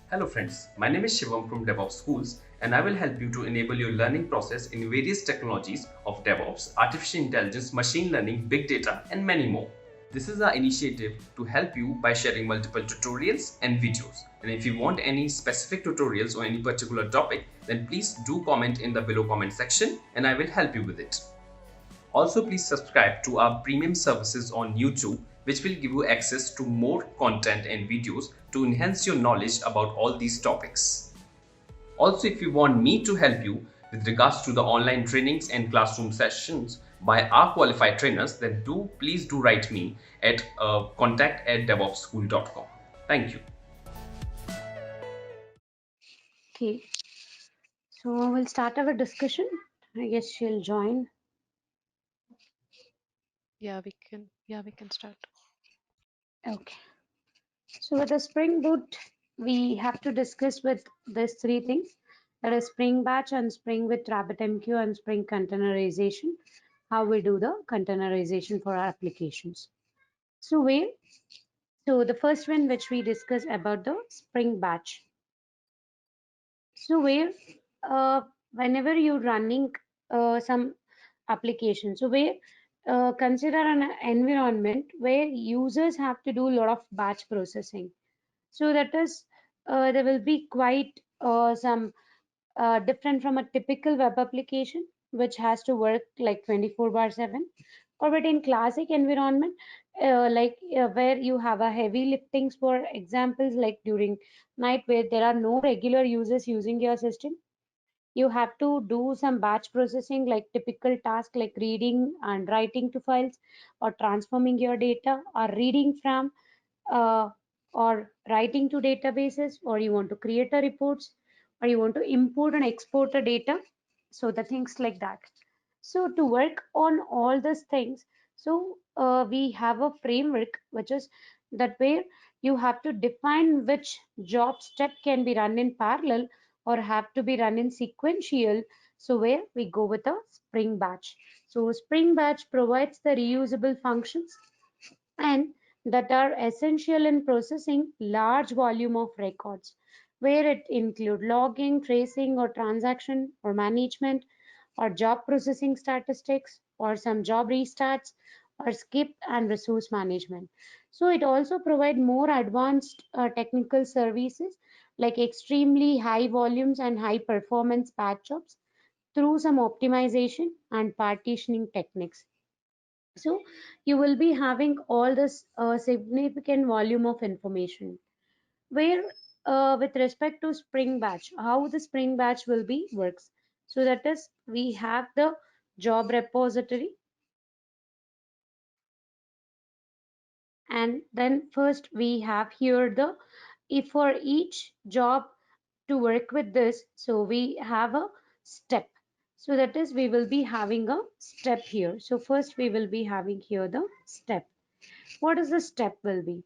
Hello friends, my name is Shivam from DevOps Schools and I will help you to enable your learning process in various technologies of DevOps, artificial intelligence, machine learning, big data and many more. This is our initiative to help you by sharing multiple tutorials and videos. And if you want any specific tutorials or any particular topic, then please do comment in the below comment section and I will help you with it. Also, please subscribe to our premium services on YouTube, which will give you access to more content and videos to enhance your knowledge about all these topics. Also, if you want me to help you with regards to the online trainings and classroom sessions by our qualified trainers, then please do write me at contact@devopsschool.com. Thank you. Okay, so we'll start our discussion. I guess she'll join. Yeah, we can start. Okay, so with the Spring Boot, we have to discuss with these three things. That is Spring Batch and Spring with RabbitMQ and Spring containerization. How we do the containerization for our applications. So the first one which we discuss about the Spring Batch. So whenever you're running some application, so where consider an environment where users have to do a lot of batch processing. So that is there will be quite some different from a typical web application which has to work like 24 bar 7, or but in classic environment where you have a heavy liftings, for examples like during night where there are no regular users using your system, you have to do some batch processing like typical task like reading and writing to files, or transforming your data, or reading from uh, or writing to databases, or you want to create a reports, or you want to import and export the data. So the things like that. So to work on all these things, so we have a framework which is that where you have to define which job step can be run in parallel or have to be run in sequential. So where we go with a Spring Batch. So Spring Batch provides the reusable functions and that are essential in processing large volume of records, where it include logging, tracing, or transaction or management, or job processing statistics, or some job restarts, or skip and resource management. So it also provide more advanced technical services like extremely high volumes and high performance batch jobs through some optimization and partitioning techniques. So you will be having all this significant volume of information where with respect to Spring Batch, how the Spring Batch will be works. So that is we have the job repository, and then first we have here the, if for each job to work with this, so we have a step. So that is we will be having a step here. So first we will be having here the step. What is the step will be?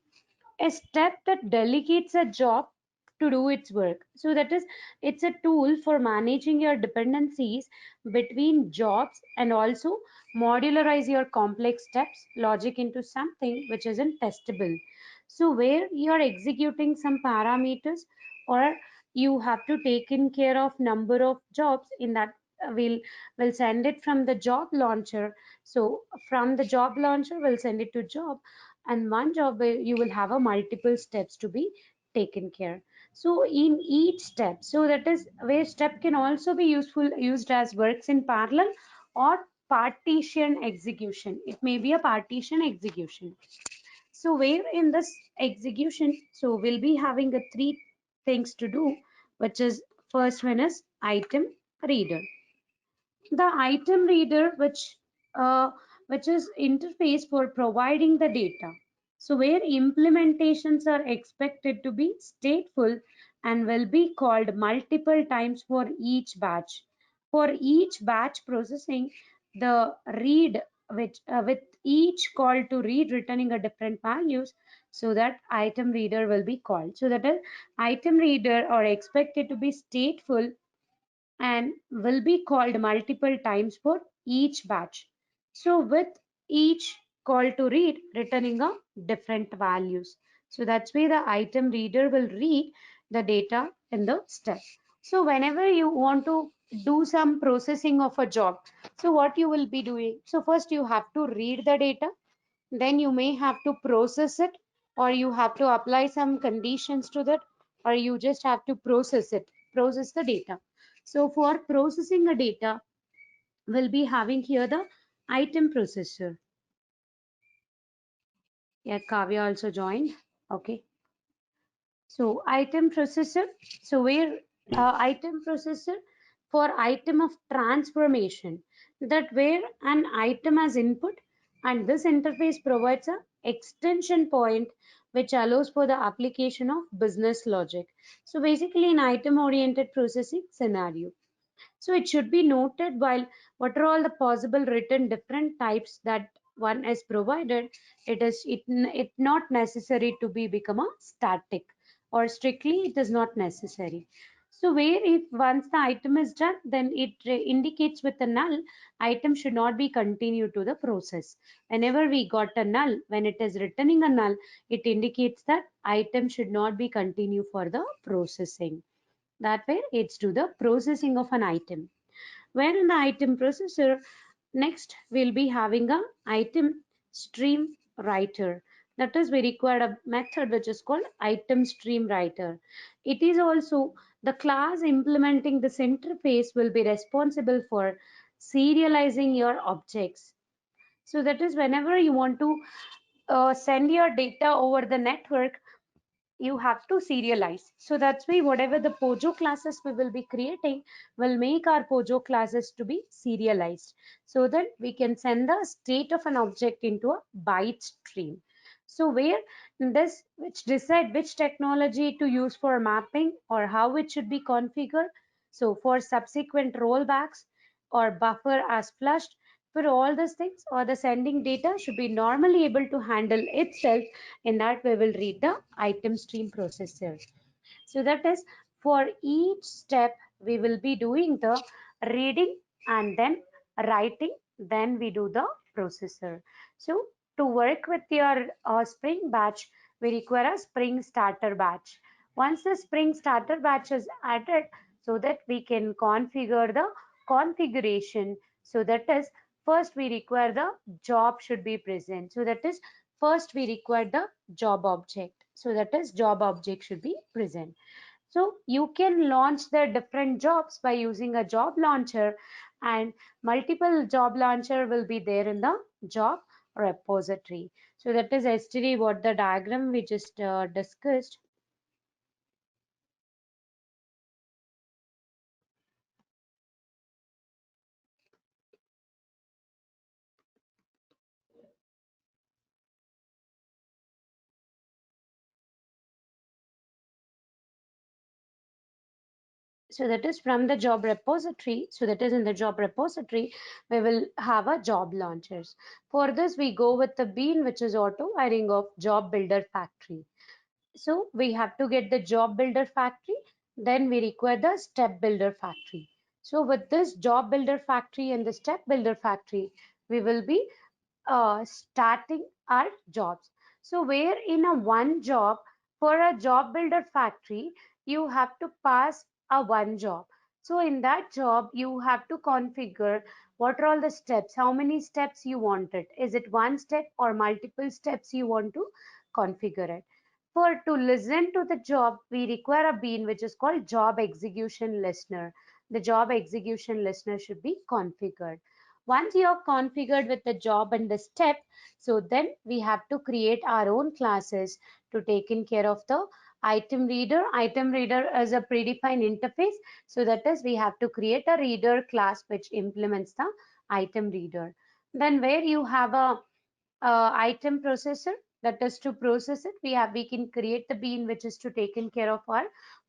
A step that delegates a job to do its work. So that is, it's a tool for managing your dependencies between jobs and also modularize your complex steps logic into something which isn't testable. So where you are executing some parameters, or you have to take in care of number of jobs in that, will send it from the job launcher. So from the job launcher we'll send it to job, and one job where you will have a multiple steps to be taken care. So in each step, so that is where step can also be used as works in parallel or partition execution. It may be a partition execution. So where in this execution, so we'll be having a three things to do, which is first one is item reader. The item reader, uh, which is interface for providing the data. So where implementations are expected to be stateful and will be called multiple times for each batch. For each batch processing, the read which with each call to read returning a different values, so that item reader will be called. So that is item reader are expected to be stateful and will be called multiple times for each batch. So with each call to read returning a different values. So that's why the item reader will read the data in the step. So whenever you want to do some processing of a job, so what you will be doing? So first you have to read the data, then you may have to process it, or you have to apply some conditions to that, or you just have to process the data. So for processing a data, we'll be having here the item processor. Yeah, Kavya also joined. Okay. So item processor. So where item processor for item of transformation, that where an item has input, and this interface provides a extension point which allows for the application of business logic. So basically an item oriented processing scenario. So it should be noted while what are all the possible written different types that one is provided, it not necessary to be become a static, or strictly it is not necessary. So where if once the item is done, then it indicates with a null, item should not be continued to the process. Whenever we got a null, when it is returning a null, it indicates that item should not be continued for the processing. That way it's to the processing of an item. Where in the item processor, next we'll be having a item stream writer. That is, we require a method which is called item stream writer. It is also the class implementing this interface will be responsible for serializing your objects. So that is, whenever you want to send your data over the network, you have to serialize. So that's why whatever the Pojo classes we will be creating will make our Pojo classes to be serialized, so that we can send the state of an object into a byte stream. So where this which decide which technology to use for mapping or how it should be configured. So for subsequent rollbacks or buffer as flushed, for all these things, or the sending data should be normally able to handle itself. In that we will read the item stream processor. So that is, for each step we will be doing the reading and then writing, then we do the processor. So to work with your spring batch, we require a spring starter batch. Once the spring starter batch is added, so that we can configure the configuration. So that is, first we require the job should be present. So that is, first we require the job object. So that is, job object should be present. So you can launch the different jobs by using a job launcher, and multiple job launcher will be there in the job repository. So that is yesterday what the diagram we just discussed. So that is from the job repository. So that is, in the job repository, we will have a job launchers. For this, we go with the bean, which is auto hiring of job builder factory. So we have to get the job builder factory, then we require the step builder factory. So with this job builder factory and the step builder factory, we will be starting our jobs. So where in a one job, for a job builder factory, you have to pass a one job. So in that job, you have to configure what are all the steps, how many steps you want it. Is it one step or multiple steps you want to configure it? For to listen to the job, we require a bean which is called job execution listener. The job execution listener should be configured. Once you have configured with the job and the step, so then we have to create our own classes to taken care of the item reader. Item reader is a predefined interface. So that is, we have to create a reader class which implements the item reader. Then where you have a item processor, that is to process it, we can create the bean which is to taken care of our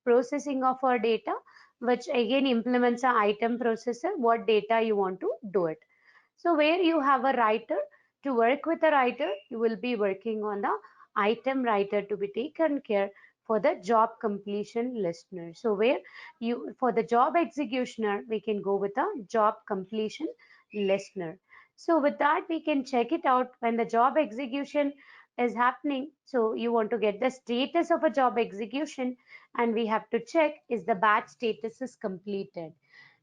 processing of our data, which again implements a item processor, what data you want to do it. So where you have a writer, to work with a writer, you will be working on the item writer to be taken care for the job completion listener. So where you, for the job executioner, we can go with a job completion listener. So with that, we can check it out when the job execution is happening. So you want to get the status of a job execution, and we have to check is the batch status is completed.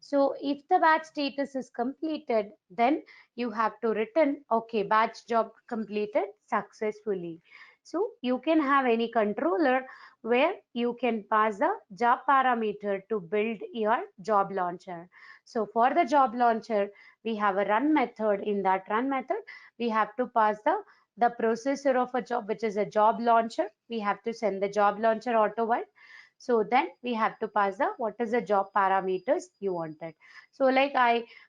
So if the batch status is completed, then you have to return, okay, batch job completed successfully. So you can have any controller where you can pass the job parameter to build your job launcher. So for the job launcher, we have a run method. In that run method, we have to pass the processor of a job, which is a job launcher. We have to send the job launcher auto while. So then we have to pass the what is the job parameters you wanted. So like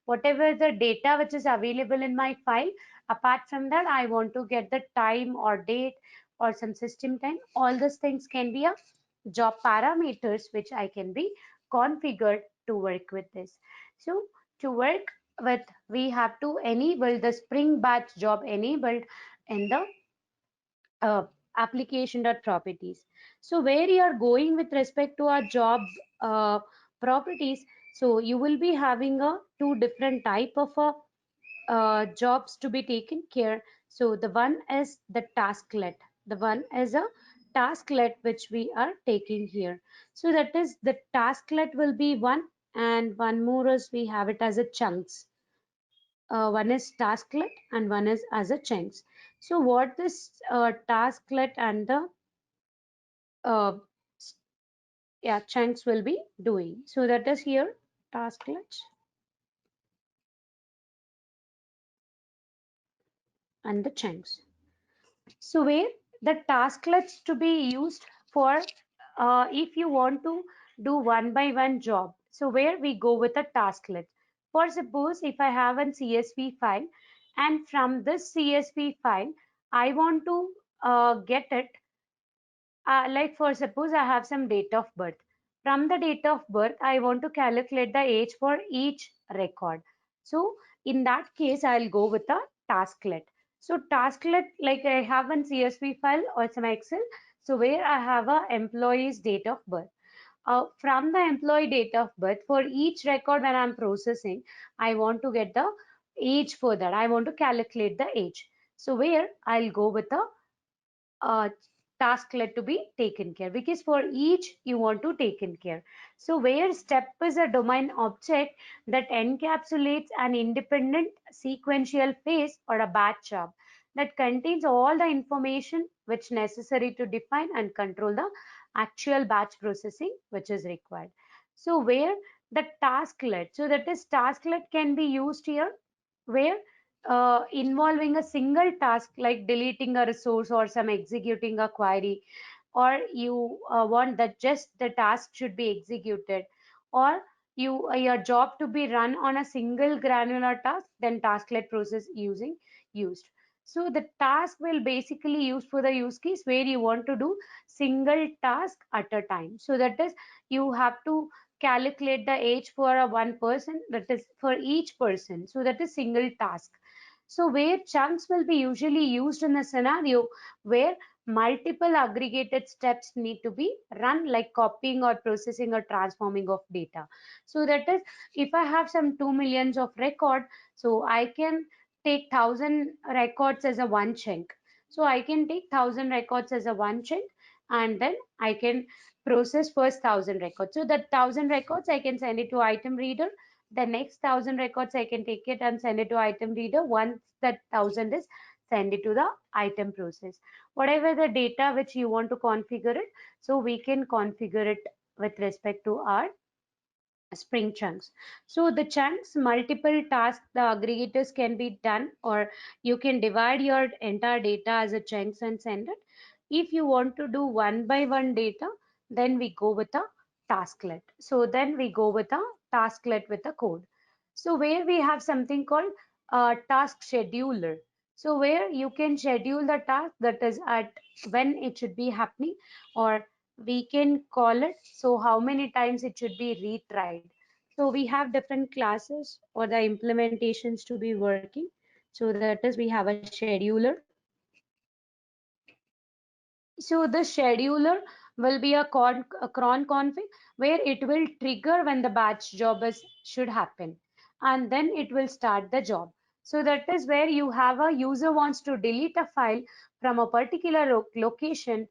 whatever the data which is available in my file, apart from that, I want to get the time or date or some system time. All these things can be a job parameters which I can be configured to work with this. So to work with, we have to enable the Spring Batch job enabled in the uh, application.properties. So where you are going with respect to our job uh, properties, so you will be having a two different type of jobs to be taken care. So the one is the tasklet. The one is a tasklet which we are taking here. So that is the tasklet will be one, and one more is we have it as a chunks. One is tasklet and one is as a chunks. So what this tasklet and the uh, yeah, chunks will be doing. So that is here tasklet and the chunks. So where the tasklets to be used for if you want to do one by one job. So where we go with a tasklet. For suppose if I have an CSV file, and from this CSV file I want to get it like for suppose I have some date of birth. From the date of birth, I want to calculate the age for each record. So in that case, I'll go with a tasklet. So tasklet, like I have an CSV file or some Excel. So where I have a employee's date of birth. From the employee date of birth, for each record when I'm processing, I want to get the age for that. I want to calculate the age. So where I'll go with the uh, tasklet to be taken care, because for each you want to taken care. So where step is a domain object that encapsulates an independent sequential phase or a batch job that contains all the information which necessary to define and control the actual batch processing which is required. So where the tasklet, so that is tasklet can be used here where involving a single task like deleting a resource or some executing a query, or you want that just the task should be executed, or your job to be run on a single granular task, then tasklet process used. So the task will basically use for the use case where you want to do single task at a time. So that is you have to calculate the age for a one person, that is for each person. So that is single task. So where chunks will be usually used in a scenario where multiple aggregated steps need to be run, like copying or processing or transforming of data. So that is if I have some 2 millions of record, so I can take 1,000 records as a one chunk. So I can take 1,000 records as a one chunk, and then I can process first 1,000 records. So that 1,000 records I can send it to item reader. The next 1,000 records I can take it and send it to item reader. Once that 1,000 is, send it to the item process. Whatever the data which you want to configure it, so we can configure it with respect to our Spring chunks. So the chunks, multiple tasks, the aggregators can be done, or you can divide your entire data as a chunks and send it. If you want to do one by one data, then we go with a tasklet. So then we go with a tasklet with a code. So where we have something called a task scheduler. So where you can schedule the task that is at when it should be happening, or we can call it so how many times it should be retried. So we have different classes or the implementations to be working. So that is we have a scheduler. So the scheduler will be a cron config where it will trigger when the batch job is should happen, and then it will start the job. So that is where you have a user wants to delete a file from a particular location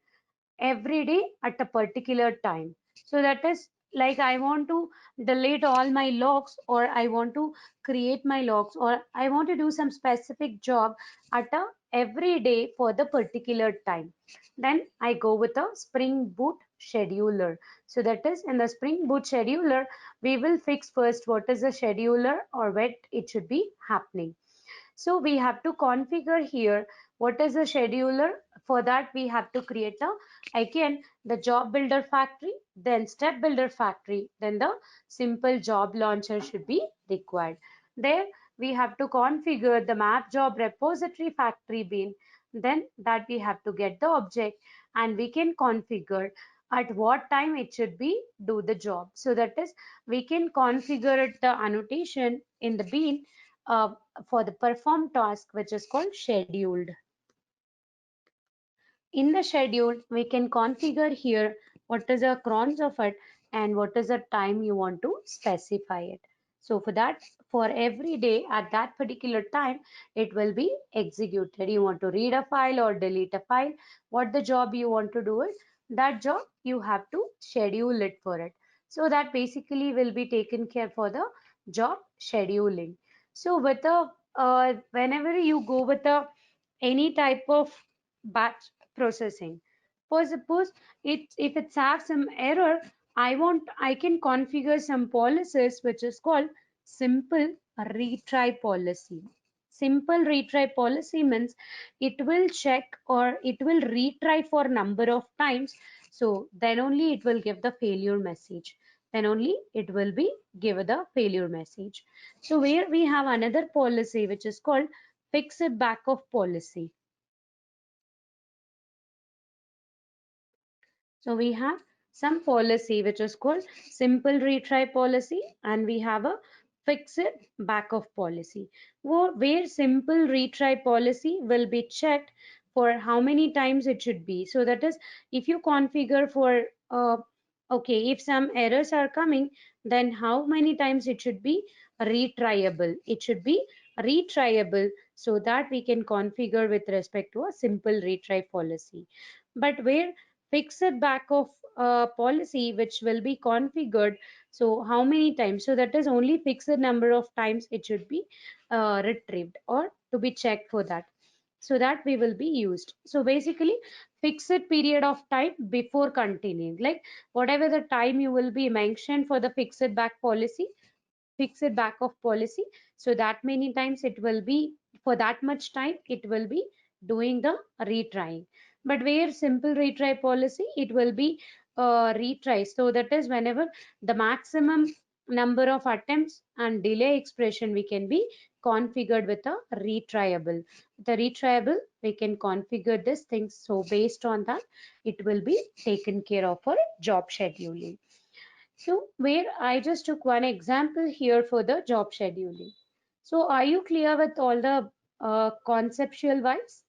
every day at a particular time. So that is like I want to delete all my logs, or I want to create my logs, or I want to do some specific job at a every day for the particular time. Then I go with a Spring Boot scheduler. So that is in the Spring Boot scheduler, we will fix first what is the scheduler or when it should be happening. So we have to configure here what is the scheduler. For that, we have to create again the job builder factory, then step builder factory, then the simple job launcher should be required. There we have to configure the map job repository factory bean, then that we have to get the object, and we can configure at what time it should be do the job. So that is we can configure it the annotation in the bean uh, for the perform task, which is called scheduled. In the schedule, we can configure here what is the crons of it and what is the time you want to specify it. So for that, for every day at that particular time, it will be executed. You want to read a file or delete a file, what the job you want to do it, that job you have to schedule it for it. So that basically will be taken care for the job scheduling. So with a whenever you go with a any type of batch processing. For suppose if it has some error, I can configure some policies which is called simple retry policy. Simple retry policy means it will check or it will retry for number of times. So then only it will give the failure message. Then only it will be give the failure message. So where we have another policy which is called fix it back of policy. So we have some policy which is called simple retry policy, and we have a fix it back of policy where simple retry policy will be checked for how many times it should be. So that is if you configure for okay, if some errors are coming, then how many times it should be retryable. It should be retryable, so that we can configure with respect to a simple retry policy. But where fixed back of policy which will be configured, so how many times, so that is only fixed number of times it should be retrieved or to be checked for that, so that we will be used. So basically fixed period of time before continuing, like whatever the time you will be mentioned for the fixed back policy, fixed back of policy, so that many times it will be, for that much time it will be doing the retrying. But where simple retry policy, it will be retry, so that is whenever the maximum number of attempts and delay expression we can be configured with a retryable. The retryable we can configure this thing, so based on that it will be taken care of for job scheduling. So where I just took one example here for the job scheduling. So are you clear with all the conceptual wise?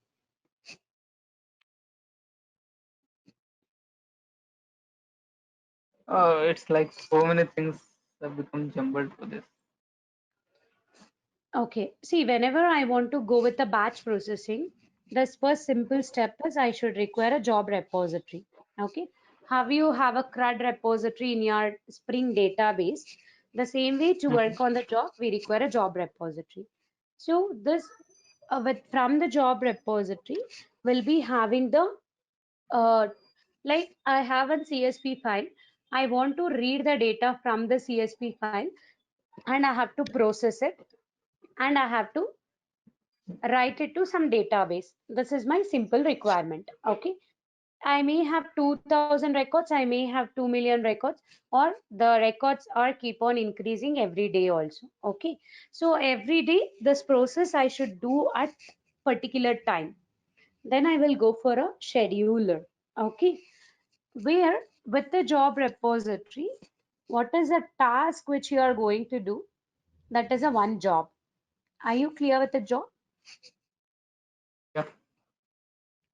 It's like so many things have become jumbled for this. Okay. See, whenever I want to go with the batch processing, the first simple step is I should require a job repository. Okay. Have you have a CRUD repository in your Spring database? The same way to Mhm. work on the job, we require a job repository. So this with from the job repository, will be having the uh, like I have a CSV file. I want to read the data from the CSV file, and I have to process it, and I have to write it to some database. This is my simple requirement. Okay. I may have 2000 records, I may have 2 million records, or the records are keep on increasing every day also. Okay. So every day this process I should do at particular time. Then I will go for a scheduler. Okay. Where with the job repository, what is the task which you are going to do? That is a one job. Are you clear with the job? Yeah.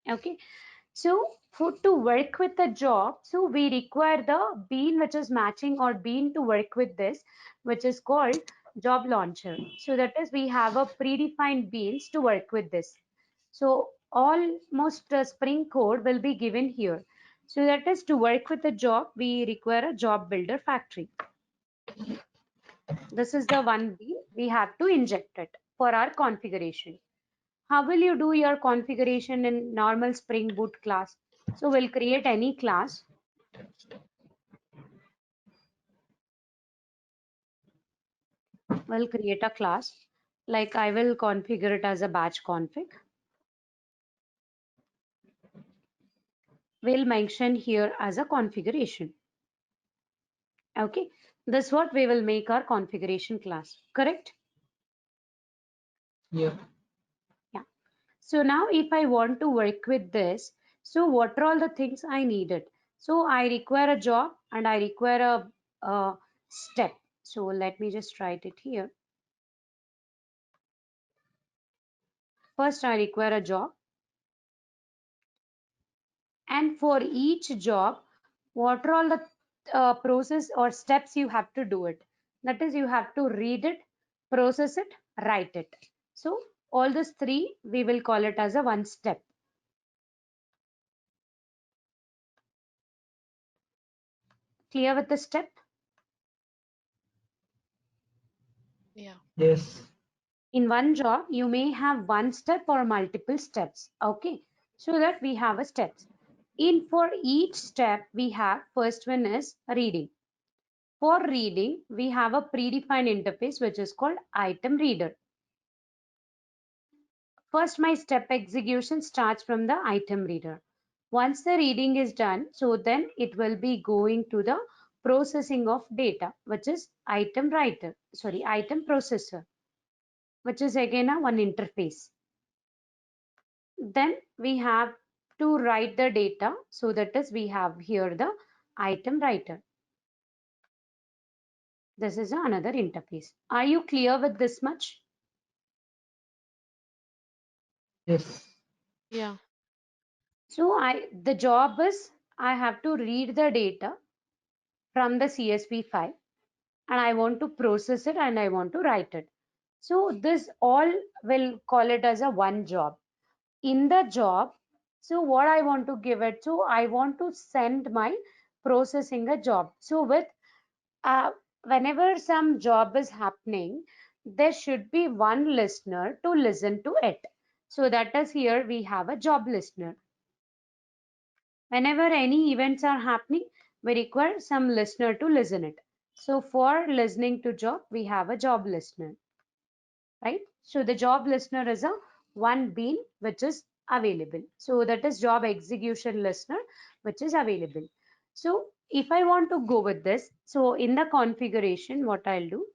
Okay. So for to work with the job, so we require the bean which is matching or bean to work with this, which is called job launcher. So that is we have a predefined beans to work with this. So almost Spring code will be given here. So that is to work with the job, we require a job builder factory. This is the one bean we have to inject it for our configuration. How will you do your configuration in normal Spring Boot class? So we'll create any class. We'll create a class. Like I will configure it as a batch config. We'll mention here as a configuration. Okay, this is what we will make our configuration class, correct? Yeah. Yeah. So now if I want to work with this, so what are all the things I needed? So I require a job and I require a step. So let me just write it here. First, I require a job. And for each job, what are all the process or steps you have to do it? That is, you have to read it, process it, write it. So all these three, we will call it as a one step. Clear with the step? Yeah. Yes. In one job, you may have one step or multiple steps. Okay, so that we have a steps. In for each step, we have first one is reading. For reading, we have a predefined interface which is called item reader. First, my step execution starts from the item reader. Once the reading is done, so then it will be going to the processing of data, which is item processor, which is again a one interface. Then we have to write the data. So that is we have here the item writer. This is another interface. Are you clear with this much? Yes. Yeah. So the job is I have to read the data from the CSV file and I want to process it and I want to write it. So this all will call it as a one job. In the job, so what I want to give it to, I want to send my processing a job. So with whenever some job is happening, there should be one listener to listen to it. So that is here we have a job listener. Whenever any events are happening, we require some listener to listen it. So for listening to job, we have a job listener, right? So the job listener is a one bean which is available. So that is job execution listener which is available. So if I want to go with this, so in the configuration, what I'll do,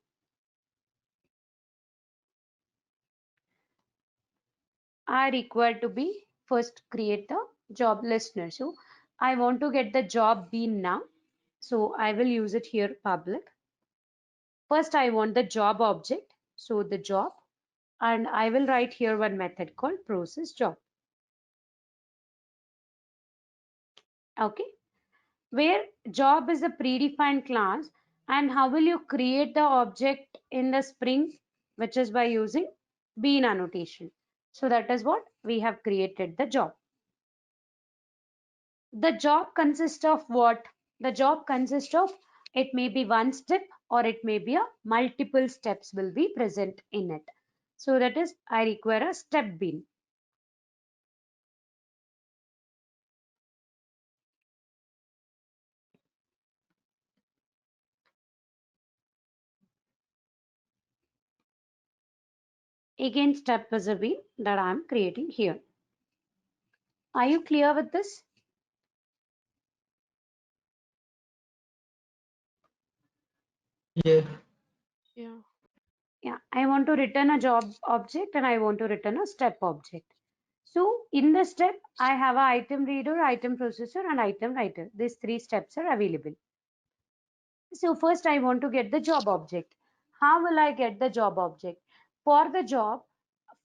I require to be first create the job listener. So I want to get the job bean now. So I will use it here public. First, I want the job object. So the job, and I will write here one method called process job. Okay, where job is a predefined class, and how will you create the object in the Spring, which is by using bean annotation. So that is what we have created the job. The job consists of what? The job consists of, it may be one step or it may be a multiple steps will be present in it. So that is, I require a step bean. Again, step is a bean that I am creating here. Are you clear with this? Yeah. Yeah. Yeah, I want to return a job object and I want to return a step object. So in the step, I have an item reader, item processor, and item writer. These three steps are available. So first I want to get the job object. How will I get the job object? For the job,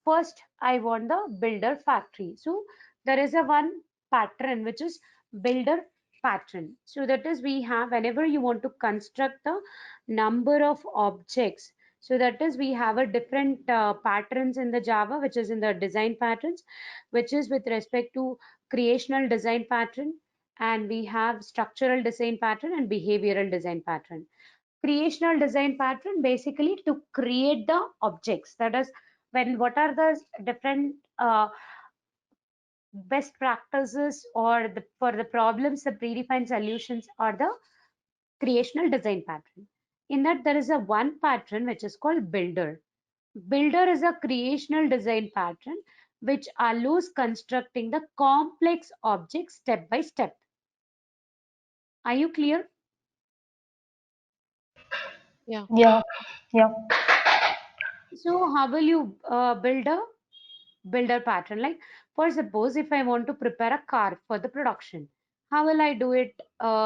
first I want the builder factory. So there is a one pattern which is builder pattern. So that is we have whenever you want to construct the number of objects. So that is, we have a different patterns in the Java, which is in the design patterns, which is with respect to creational design pattern, and we have structural design pattern and behavioral design pattern. Creational design pattern basically to create the objects. That is, when what are the different best practices or for the problems, the predefined solutions are the creational design pattern. In that, there is a one pattern which is called builder. Builder is a creational design pattern which allows constructing the complex objects step by step. Are you clear? Yeah. Yeah, yeah. So how will you build a builder pattern? Like, for suppose if I want to prepare a car for the production, how will I do it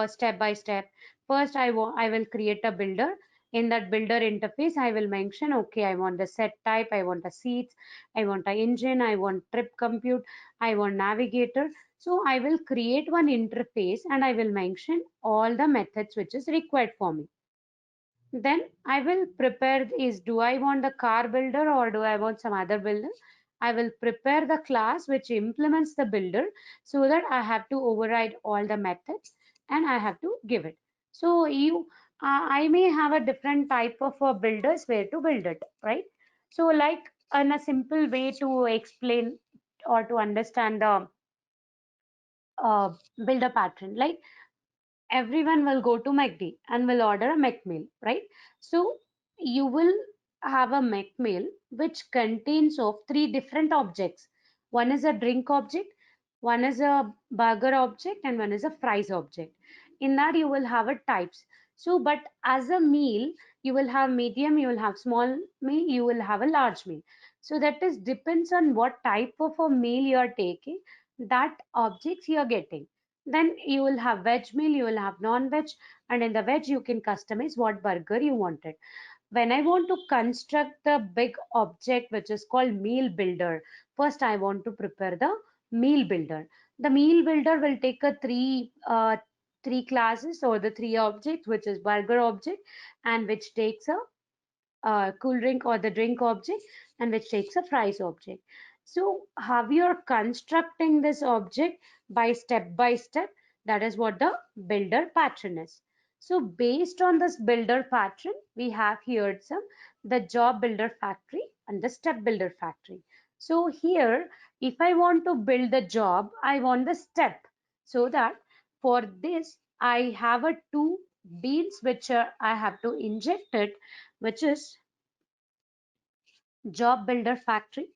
step by step? First, I will create a builder. In that builder interface, I will mention, okay, I want the set type, I want the seats, I want a engine, I want trip compute, I want navigator. So I will create one interface and I will mention all the methods which is required for me. Then I will prepare is, do I want the car builder or do I want some other builder? I will prepare the class which implements the builder so that I have to override all the methods and I have to give it. So I may have a different type of builders where to build it, right? So like in a simple way to explain or to understand the builder pattern, like everyone will go to McD and will order a McMeal, right? So you will have a McMeal which contains of three different objects. One is a drink object, one is a burger object, and one is a fries object. In that you will have a types. So, but as a meal, you will have medium, you will have small meal, you will have a large meal. So that is depends on what type of a meal you are taking, that objects you are getting. Then you will have veg meal, you will have non-veg, and in the veg you can customize what burger you wanted. When I want to construct the big object which is called meal builder, first I want to prepare the meal builder. The meal builder will take a three classes or the three objects, which is burger object and which takes a cool drink or the drink object and which takes a fries object. So how you're constructing this object by step, that is what the builder pattern is. So based on this builder pattern, we have here some the job builder factory and the step builder factory. So here, if I want to build the job, I want the step. So that for this, I have a two beans which I have to inject it, which is job builder factory,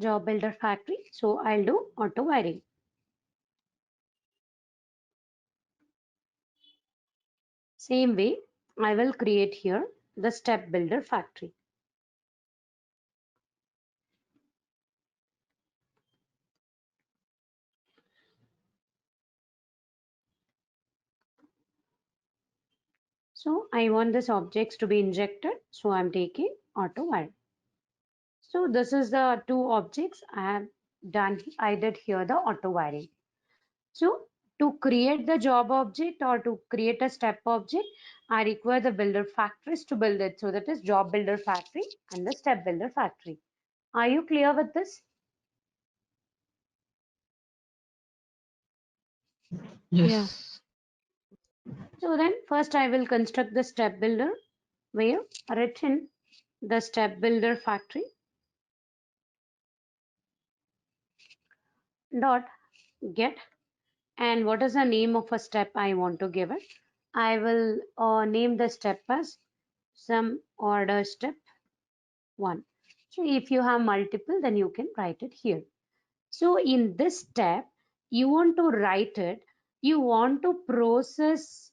job builder factory. So I'll do auto wiring. Same way, I will create here the step builder factory. So I want this objects to be injected. So I'm taking auto wire. So this is the two objects I have done. I did here the auto wiring. So to create the job object or to create a step object, I require the builder factories to build it. So that is job builder factory and the step builder factory. Are you clear with this? Yeah. Yes. So then first I will construct the step builder where written the step builder factory dot get, and what is the name of a step I want to give it. I will name the step as some order step 1. So if you have multiple, then you can write it here. So in this step, you want to write it, you want to process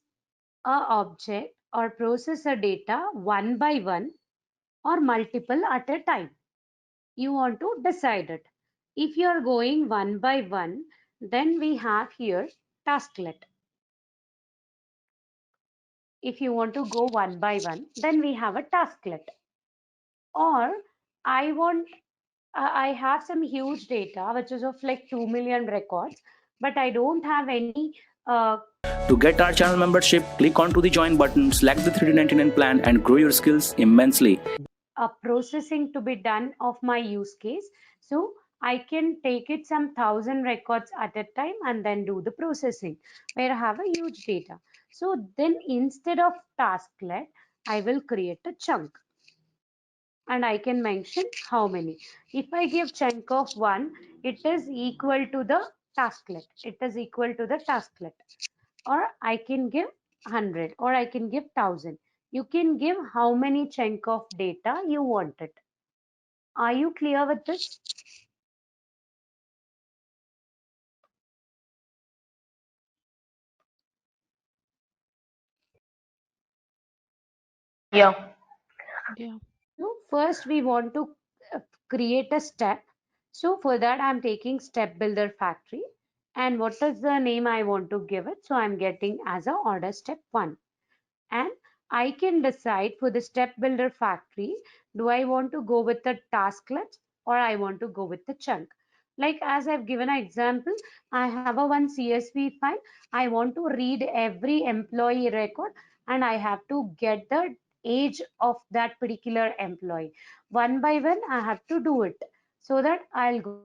a object or process a data one by one or multiple at a time. You want to decide it. If you are going one by one, then we have here tasklet. If you want to go one by one, then we have a tasklet. Or I want I have some huge data, which is of like 2 million records, but I don't have any To get our channel membership, click onto the join button, select the 3D99 plan, and grow your skills immensely. processing to be done of my use case. So I can take it some 1,000 records at a time and then do the processing where I have a huge data. So then instead of tasklet, I will create a chunk and I can mention how many. If I give chunk of 1, it is equal to the tasklet. It is equal to the tasklet. Or I can give 100 or I can give 1,000. You can give how many chunk of data you wanted. Are you clear with this? Yeah. Yeah. So first we want to create a step. So for that I'm taking step builder factory. And what is the name I want to give it? So I'm getting as a order step 1. And I can decide for the step builder factory, do I want to go with the tasklet or I want to go with the chunk? Like as I've given an example, I have a one CSV file. I want to read every employee record and I have to get the age of that particular employee. One by one, I have to do it so that I'll go.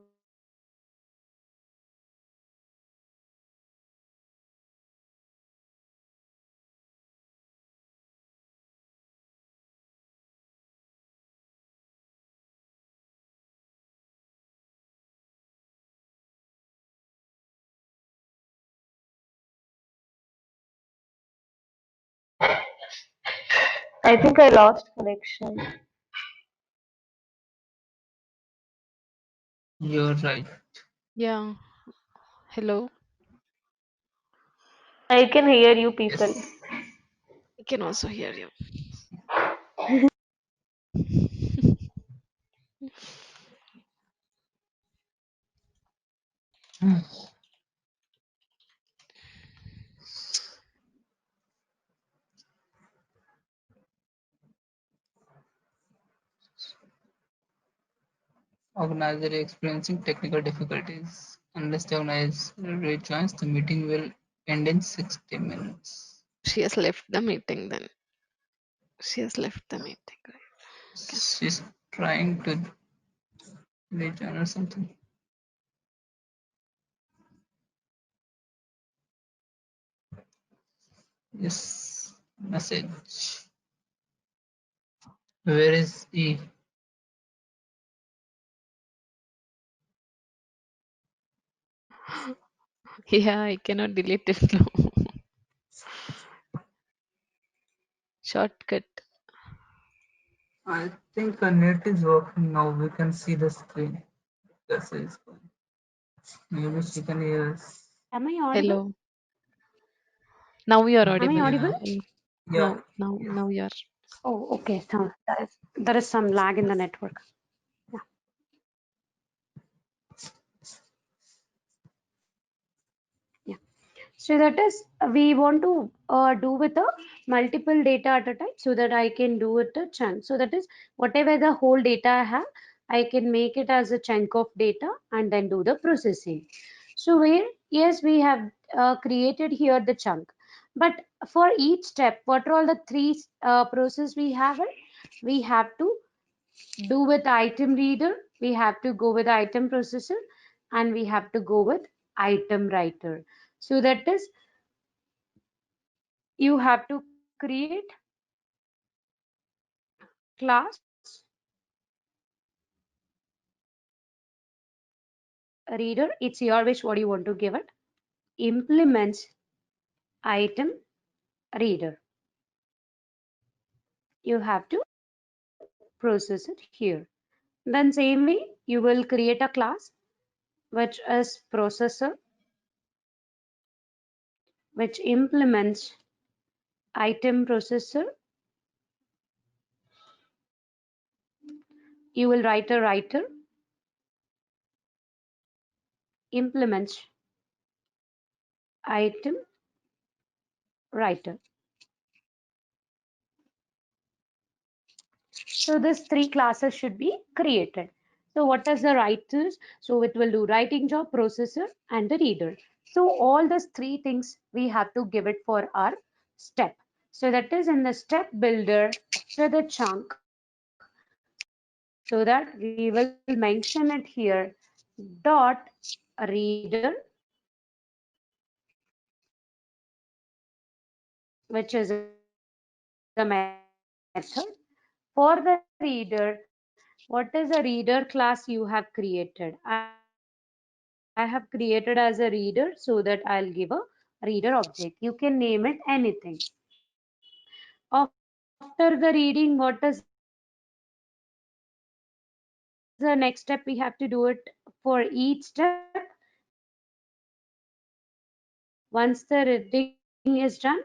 I think I lost connection. You're right. Yeah. Hello. I can hear you peacefully. Yes. I can also hear you. Hmm. Organizer experiencing technical difficulties. Unless the organizer rejoins, the meeting will end in 60 minutes. She has left the meeting then. She has left the meeting. Right? Okay. She's trying to rejoin or something. Yes. Message. Where is E? Yeah, I cannot delete it now. Shortcut. I think the net is working now. We can see the screen. This is fine. Maybe she can hear us. Am I audible? Hello. Now you are Am I audible. audible? Yeah. Yeah. Now you are. Oh, okay. So there is some lag in the network. Yeah. Yeah. So that is we want to do with a multiple data at a time so that I can do it a chunk. So that is whatever the whole data I have, I can make it as a chunk of data and then do the processing. So where yes, we have created here the chunk, but for each step, what are all the three process we have? We have to do with item reader, we have to go with item processor, and we have to go with item writer. So that is you have to create class reader. It's your wish what you want to give it. Implements item reader. You have to process it here. Then same way you will create a class which is processor, which implements item processor. You will write a writer, implements item writer. So these three classes should be created. So what is the writers? So it will do writing job, processor, and the reader. So all these three things we have to give it for our step. So that is in the step builder, so the chunk, so that we will mention it here, dot reader, which is a method. For the reader, what is a reader class you have created? I have created as a reader, so that I'll give a reader object. You can name it anything. After the reading, what is the next step? We have to do it for each step. Once the reading is done,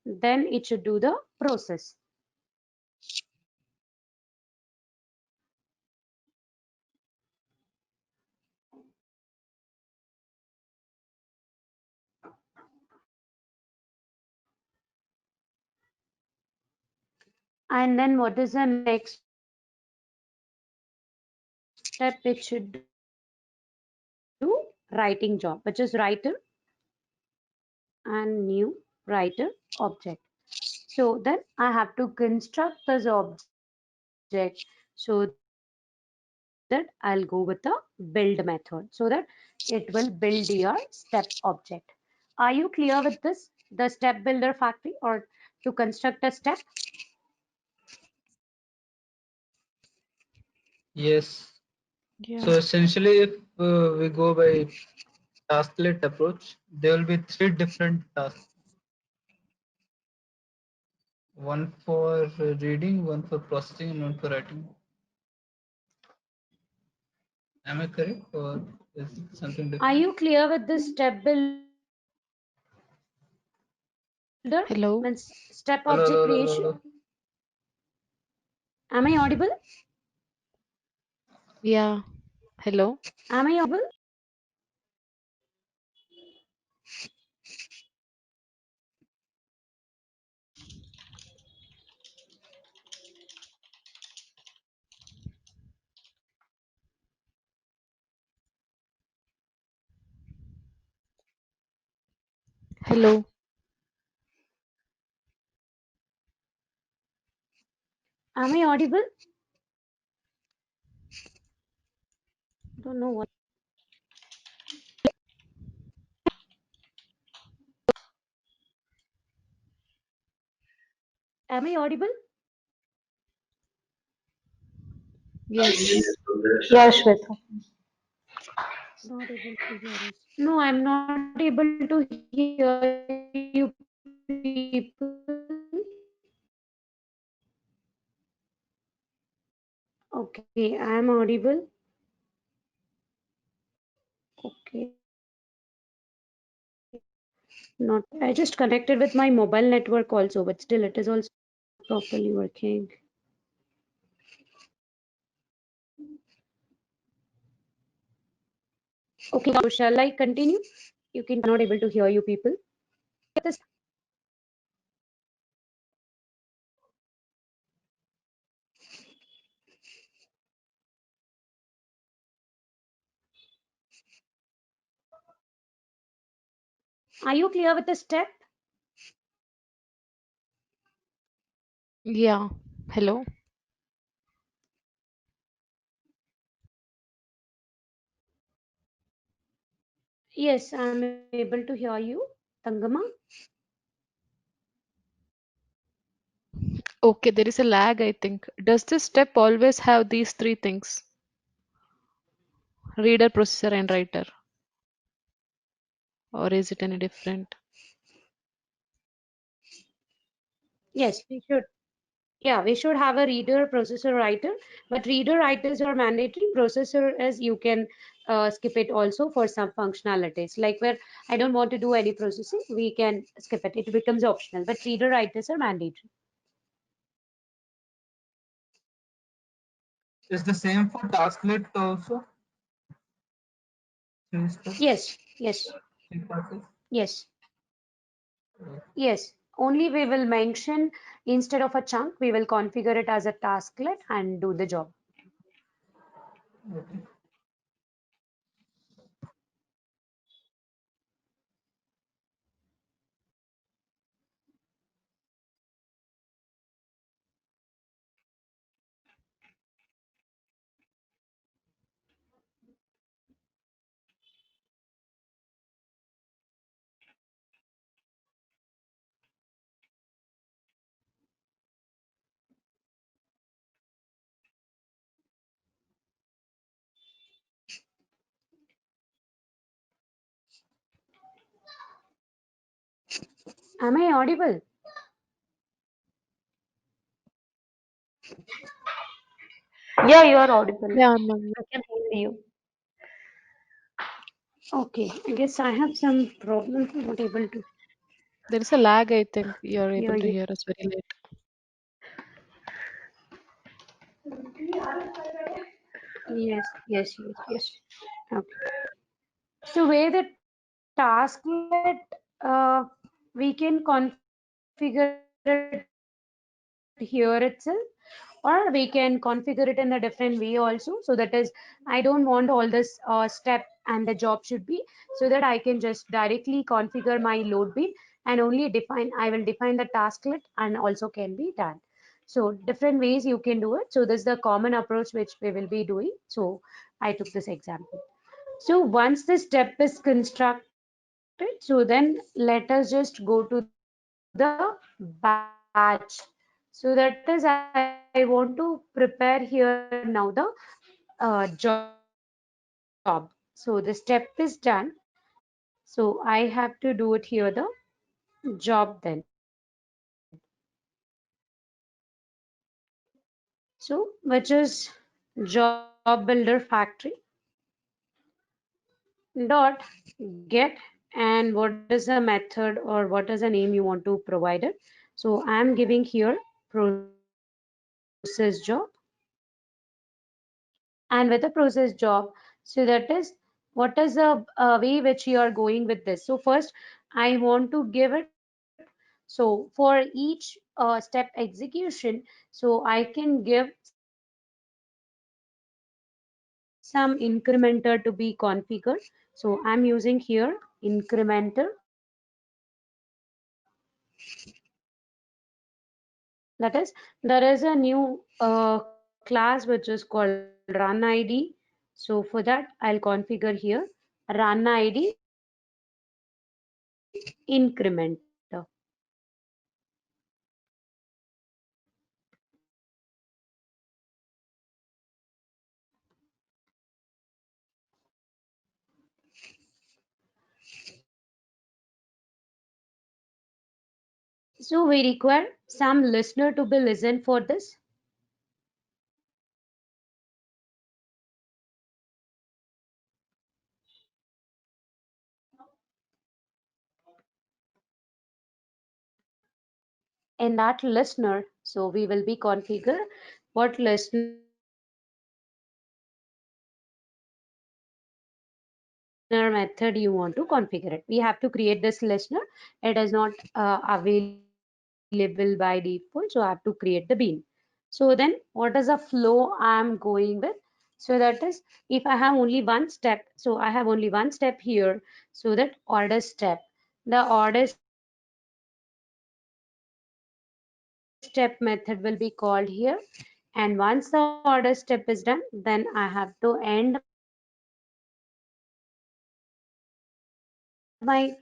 then it should do the process. And then what is the next step? It should do writing job, which is writer and new writer object. So then I have to construct this object, so that I'll go with the build method, so that it will build your step object. Are you clear with this? The step builder factory, or to construct a step? Yes. Yeah. So essentially, if we go by tasklet approach, there will be 3 different tasks. One for reading, one for processing, and one for writing. Am I correct, or is it something Are different? you clear with this step builder? Hello. Means step Hello, object hello, hello, creation. hello. Am I audible? Yeah. Hello. Am I audible? Hello. Am I audible? Don't know what. Am I audible? Yes. Yeah, Shweta. Not able to hear us. No, I'm not able to hear you people. Okay, I'm audible. Okay. Not, I just connected with my mobile network also, but still it is also properly working. Okay, so shall I continue? You can not able to hear you people. Are you clear with the step? Yeah. Hello. Yes, I'm able to hear you, Tangama. Okay, there is a lag, I think. Does this step always have these three things? Reader, processor, and writer. Or is it any different? Yes, we should. Yeah, we should have a reader, processor, writer, but reader, writers are mandatory. Processor is you can skip it also for some functionalities. Like where I don't want to do any processing, we can skip it. It becomes optional, but reader, writers are mandatory. Is the same for tasklet also? 3 steps, Yes, yes, 3 passes. yes, yes. Only we will mention instead of a chunk, we will configure it as a tasklet and do the job. Okay. Am I audible? Yeah, you are audible. Yeah, ma'am. I can hear you. Okay, I guess I have some problems. I'm not able to There is a lag, I think. You're hear able to you. hear us very late. Yes, yes, yes, yes. Okay. So where the tasklet, we can configure it here itself, or we can configure it in a different way also. So that is, I don't want all this step and the job should be, so that I can just directly configure my load bin and only define, I will define the tasklet and also can be done. So different ways you can do it. So this is the common approach which we will be doing. So I took this example. So once the step is constructed, so then let us just go to the batch. So that is, I want to prepare here now the job. So the step is done. So I have to do it here the job then. So which is job builder factory dot get, and what is the method or what is the name you want to provide it. So I am giving here process job, and with the process job, so that is what is the way which you are going with this. So first I want to give it, so for each step execution, so I can give some incrementer to be configured. So I'm using here incrementer, that is, there is a new class which is called run id. So for that I'll configure here run id incrementer. So we require some listener to be listened for this. In that listener, so we will be configure what listener method you want to configure it. We have to create this listener. It is not available by default, so I have to create the bean. So then what is the flow I am going with? So that is, if I have only one step, so I have only one step here, so that order step. So that order step, the order step method will be called here. And once the order step is done, then I have to end my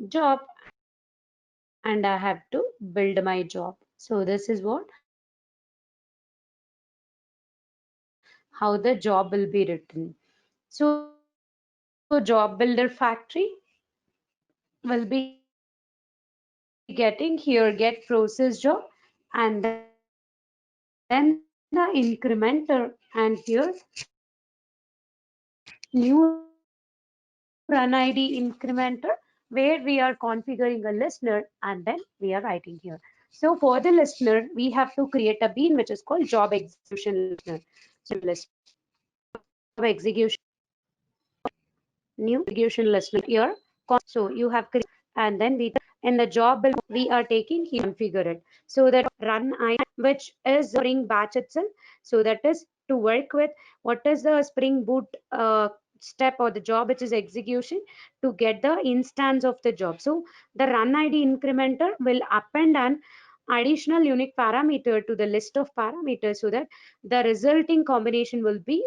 job, and I have to build my job. So this is what how the job will be written. So job builder factory will be getting here get process job, and then the incrementer, and here new run id incrementer, where we are configuring a listener and then we are writing here. So for the listener we have to create a bean which is called job execution listener. So job execution new execution listener here. So you have created, and then we in the job build we are taking here configure it, so that run I which is spring batch itself. So that is to work with what is the Spring Boot step or the job which is execution to get the instance of the job. So the run ID incrementer will append an additional unique parameter to the list of parameters so that the resulting combination would be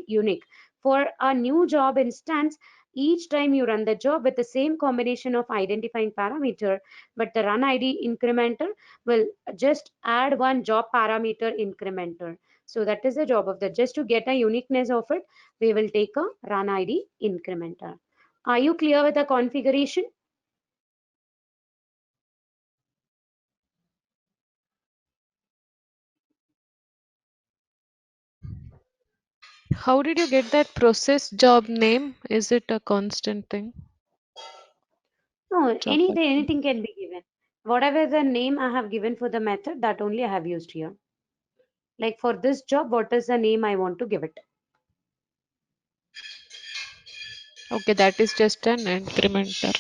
unique. For a new job instance, each time you run the job with the same combination of identifying parameter, but the run ID incrementer will just add one job parameter incrementer. So that is the job of that. Just to get a uniqueness of it, we will take a run ID incrementer. Are you clear with the configuration? How did you get that process job name? Is it a constant thing? No, Job button. anything can be given. Whatever the name I have given for the method, that only I have used here. Like for this job, what is the name I want to give it? Okay, that is just an incrementer.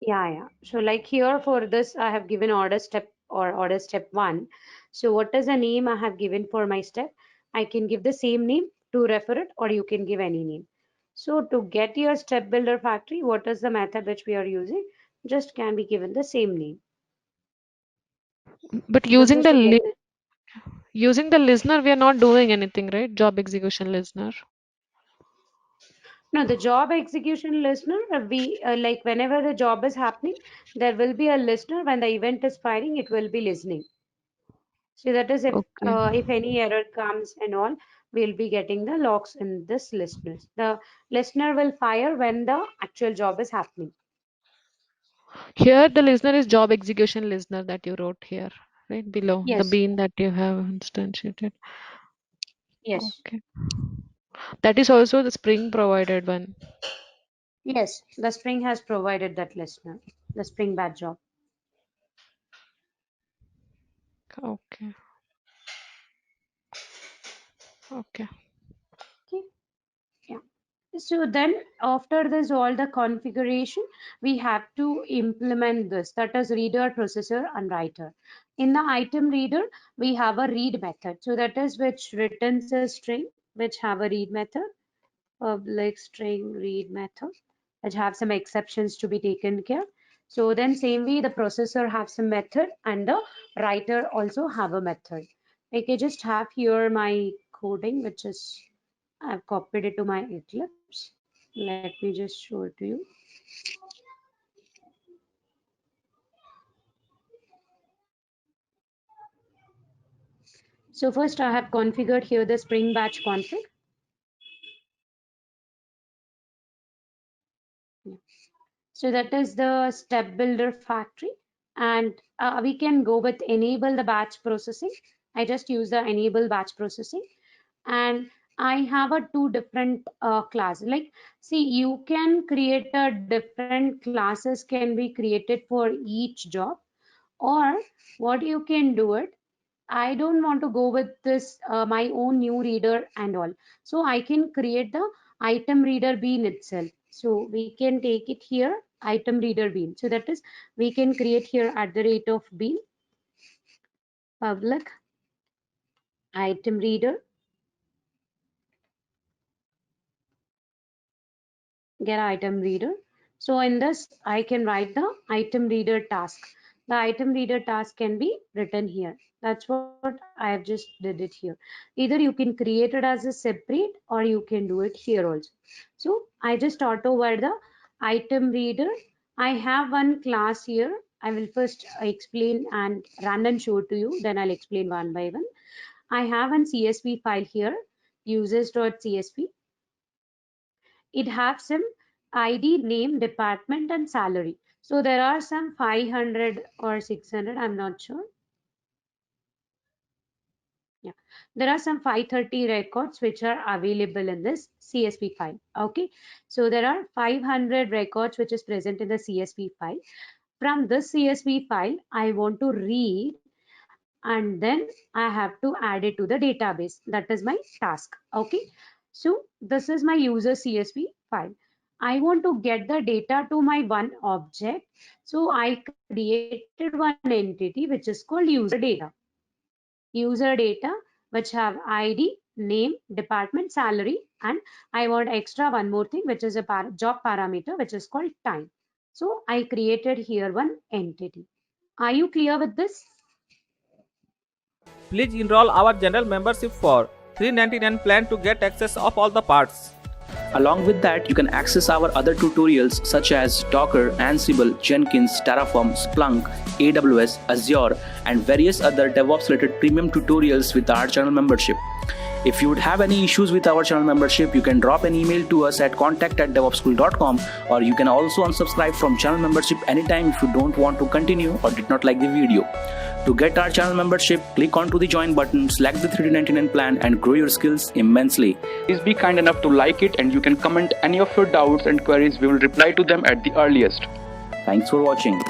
Yeah. So like here for this, I have given order step or order step 1. So what is the name I have given for my step? I can give the same name to refer it, or you can give any name. So to get your step builder factory, what is the method which we are using? Just can be given the same name. But This is to get the using the listener, we are not doing anything, right? Job execution listener. no, the job execution listener, we like whenever the job is happening, there will be a listener. When the event is firing, it will be listening. So that is Okay. if any error comes and all, we'll be getting the logs in this listeners. The listener will fire when the actual job is happening. Here the listener is job execution listener that you wrote here, right below the Yes, bean that you have instantiated. yes, Okay. That is also the Spring provided one. yes. The Spring has provided that listener, the Spring Batch job. Okay. Okay. Okay, yeah. So then after this all the configuration, we have to implement this, that is reader, processor and writer. In the item reader, we have a read method. So that is which returns a string which have a read method, public string read method, which have some exceptions to be taken care. So then same way the processor have some method and the writer also have a method. I can just have here my coding, which is I've copied it to my Eclipse. Let me just show it to you. So first I have configured here the Spring Batch config. So that is the step builder factory, and we can go with enable the batch processing. I just use the enable batch processing, and I have a two different classes. Like, see, you can create a different classes can be created for each job, or what you can do it. I don't want to go with this my own new reader and all. So I can create the item reader bean itself. So we can take it here, item reader bean. So that is, we can create here at the rate of bean, public item reader, get item reader. So in this, I can write the item reader task. The item reader task can be written here. That's what I have just did it here. Either you can create it as a separate or you can do it here also. So I just auto write the item reader. I have one class here. I will first explain and run and show to you. Then I'll explain one by one. I have an CSV file here, users.csv. It has some ID, name, department and salary. So there are some 500 or 600, I'm not sure. Yeah, there are some 530 records which are available in this CSV file. Okay, so there are 500 records which is present in the CSV file. From this CSV file, I want to read and then I have to add it to the database. That is my task. Okay, so this is my user CSV file. I want to get the data to my one object. So I created one entity which is called user data. User data. which have ID, name, department, salary, and I want extra one more thing, which is a job parameter, which is called time. So I created here one entity. Are you clear with this? Please enroll our general membership for $399 plan to get access of all the parts. Along with that, you can access our other tutorials such as Docker, Ansible, Jenkins, Terraform, Splunk, AWS, Azure, and various other DevOps related premium tutorials with our channel membership. If you would have any issues with our channel membership, you can drop an email to us at contact@devopsschool.com, or you can also unsubscribe from channel membership anytime if you don't want to continue or did not like the video. To get our channel membership, click onto the join button, select the 3D99 plan, and grow your skills immensely. Please be kind enough to like it, and you can comment any of your doubts and queries. We will reply to them at the earliest. Thanks for watching.